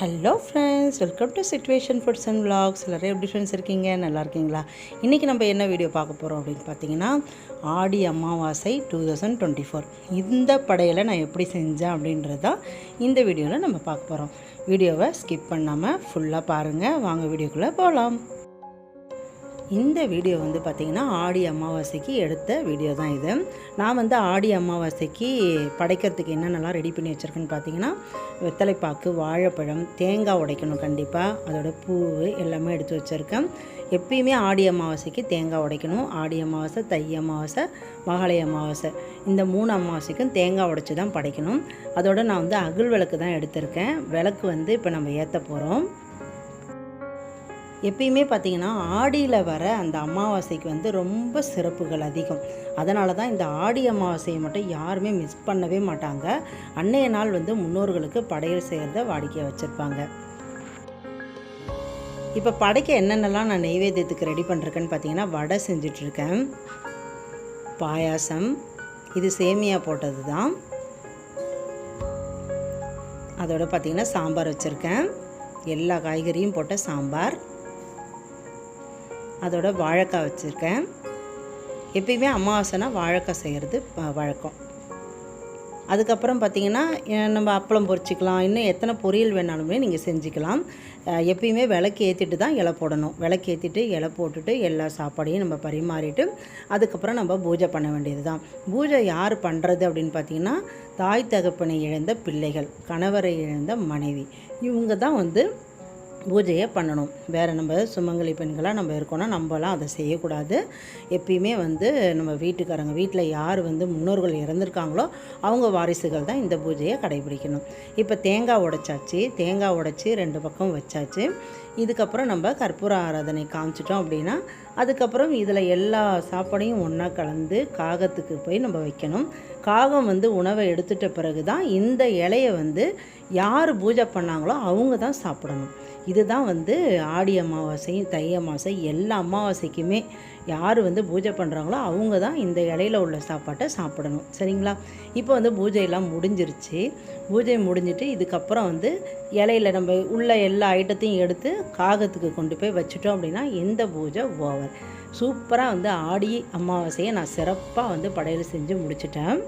Hello friends, welcome to situation foods and vlogs. எல்லோரும் எப்படி friends இருக்கீங்க? நல்லா இருக்கீங்களா? இன்றைக்கி நம்ம என்ன வீடியோ பார்க்க போகிறோம் அப்படின்னு பார்த்தீங்கன்னா, ஆடி அமாவாசை 2024 இந்த படையலை நான் எப்படி செஞ்சேன் அப்படின்றது தான் இந்த வீடியோவில் நம்ம பார்க்க போகிறோம். வீடியோவை ஸ்கிப் பண்ணாமல் ஃபுல்லாக பாருங்கள். வாங்க வீடியோக்குள்ளே போகலாம். இந்த வீடியோ வந்து பார்த்திங்கன்னா ஆடி அமாவாசைக்கு எடுத்த வீடியோ தான் இது. நான் ஆடி அமாவாசைக்கு படைக்கிறதுக்கு என்னென்னலாம் ரெடி பண்ணி வச்சுருக்கேன்னு பார்த்தீங்கன்னா, வெத்தலைப்பாக்கு, வாழைப்பழம், தேங்காய் உடைக்கணும் கண்டிப்பாக, அதோட பூ எல்லாமே எடுத்து வச்சுருக்கேன். எப்பயுமே ஆடி அமாவாசைக்கு தேங்காய் உடைக்கணும். ஆடி அமாவாசை, தை அமாவாசை, மகாளி அமாவாசை, இந்த 3 அமாவாசைக்கும் தேங்காய் உடைச்சி தான் படைக்கணும். அதோடு நான் அகல் விளக்கு தான் எடுத்திருக்கேன். விளக்கு இப்போ நம்ம ஏற்ற போகிறோம். எப்பயுமே பார்த்திங்கன்னா ஆடியில் வர அந்த அமாவாசைக்கு ரொம்ப சிறப்புகள் அதிகம். அதனால தான் இந்த ஆடி அமாவாசையை மட்டும் யாருமே மிஸ் பண்ணவே மாட்டாங்க. அன்னைய நாள் முன்னோர்களுக்கு படையல் செய்கிறத வாடிக்கையாக வச்சுருப்பாங்க. இப்போ படைக்க என்னென்னலாம் நான் நெய்வேத்தியத்துக்கு ரெடி பண்ணுறேன்னு பார்த்தீங்கன்னா, வடை செஞ்சிட்ருக்கேன், பாயாசம், இது சேமியா போட்டது தான். அதோட பார்த்திங்கன்னா சாம்பார் வச்சுருக்கேன், எல்லா காய்கறியும் போட்ட சாம்பார். அதோட வாழைக்காய் வச்சுருக்கேன். எப்பயுமே அமாவாசைனா வாழைக்காய் செய்கிறது வழக்கம். அதுக்கப்புறம் பார்த்திங்கன்னா நம்ம அப்பளம் பொரிச்சிக்கலாம், இன்னும் எத்தனை பொரியல் வேணாலுமே நீங்கள் செஞ்சுக்கலாம். எப்பயுமே விளக்கு ஏற்றிட்டு தான் இலை போடணும். விளக்கு ஏற்றிட்டு இலை போட்டுட்டு எல்லா சாப்பாடையும் நம்ம பரிமாறிட்டு அதுக்கப்புறம் நம்ம பூஜை பண்ண வேண்டியது தான். பூஜை யார் பண்ணுறது அப்படின்னு பார்த்திங்கன்னா, தாய் தகப்பனை இழந்த பிள்ளைகள், கணவரை இழந்த மனைவி, இவங்க தான் பூஜையை பண்ணணும். வேறு நம்ம சுமங்கலி பெண்களாக நம்ம இருக்கோன்னா நம்மலாம் அதை செய்யக்கூடாது. எப்பயுமே நம்ம வீட்டுக்காரங்க, வீட்டில் யார் முன்னோர்கள் இறந்துருக்காங்களோ அவங்க வாரிசுகள் தான் இந்த பூஜையை கடைபிடிக்கணும். இப்போ தேங்காய் உடைச்சாச்சு, தேங்காய் உடைச்சி 2 பக்கம் வச்சாச்சு. இதுக்கப்புறம் நம்ம கற்பூர ஆராதனை காமிச்சிட்டோம் அப்படின்னா, அதுக்கப்புறம் இதில் எல்லா சாப்பாடையும் ஒன்றா கலந்து காகத்துக்கு போய் நம்ம வைக்கணும். காகம் உணவை எடுத்துட்ட பிறகு தான் இந்த இலையை யார் பூஜை பண்ணாங்களோ அவங்க தான் சாப்பிடணும். இதுதான் ஆடி அமாவாசை, தை அமாவாசை, எல்லா அமாவாசைக்குமே யார் பூஜை பண்ணுறாங்களோ அவங்க தான் இந்த இலையில் உள்ள சாப்பாட்டை சாப்பிடணும். சரிங்களா? இப்போ பூஜையெல்லாம் முடிஞ்சிருச்சு. பூஜை முடிஞ்சிட்டு இதுக்கப்புறம் இலையில் நம்ம உள்ள எல்லா ஐட்டத்தையும் எடுத்து காகத்துக்கு கொண்டு போய் வச்சுட்டோம் அப்படின்னா இந்த பூஜை ஓவர். சூப்பராக ஆடி அமாவாசையை நான் சிறப்பாக படையல் செஞ்சு முடிச்சிட்டேன்.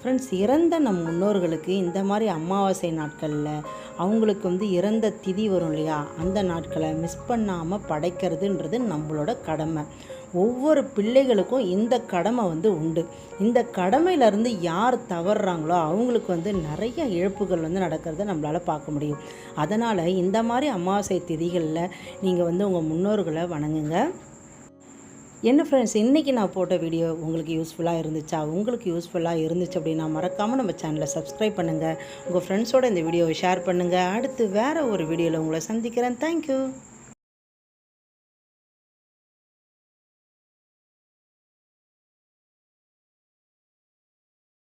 ஃப்ரெண்ட்ஸ், இறந்த நம் முன்னோர்களுக்கு இந்த மாதிரி அமாவாசை நாட்களில் அவங்களுக்கு இறந்த திதி வரும் இல்லையா, அந்த நாட்களை மிஸ் பண்ணாமல் படைக்கிறதுன்றது நம்மளோட கடமை. ஒவ்வொரு பிள்ளைகளுக்கும் இந்த கடமை உண்டு. இந்த கடமையிலேருந்து யார் தவறுறாங்களோ அவங்களுக்கு நிறைய இழப்புகள் நடக்கிறத நம்மளால் பார்க்க முடியும். அதனால் இந்த மாதிரி அமாவாசை திதிகளில் நீங்கள் உங்கள் முன்னோர்களை வணங்குங்க. என்ன ஃப்ரெண்ட்ஸ், இன்றைக்கி நான் போட்ட வீடியோ உங்களுக்கு யூஸ்ஃபுல்லாக இருந்துச்சா? உங்களுக்கு யூஸ்ஃபுல்லாக இருந்துச்சு அப்படின்னா மறக்காமல் நம்ம சேனலை சப்ஸ்கிரைப் பண்ணுங்கள். உங்கள் ஃப்ரெண்ட்ஸோடு இந்த வீடியோவை ஷேர் பண்ணுங்கள். அடுத்து வேறு ஒரு வீடியோவில் உங்களை சந்திக்கிறேன். தேங்க்யூ.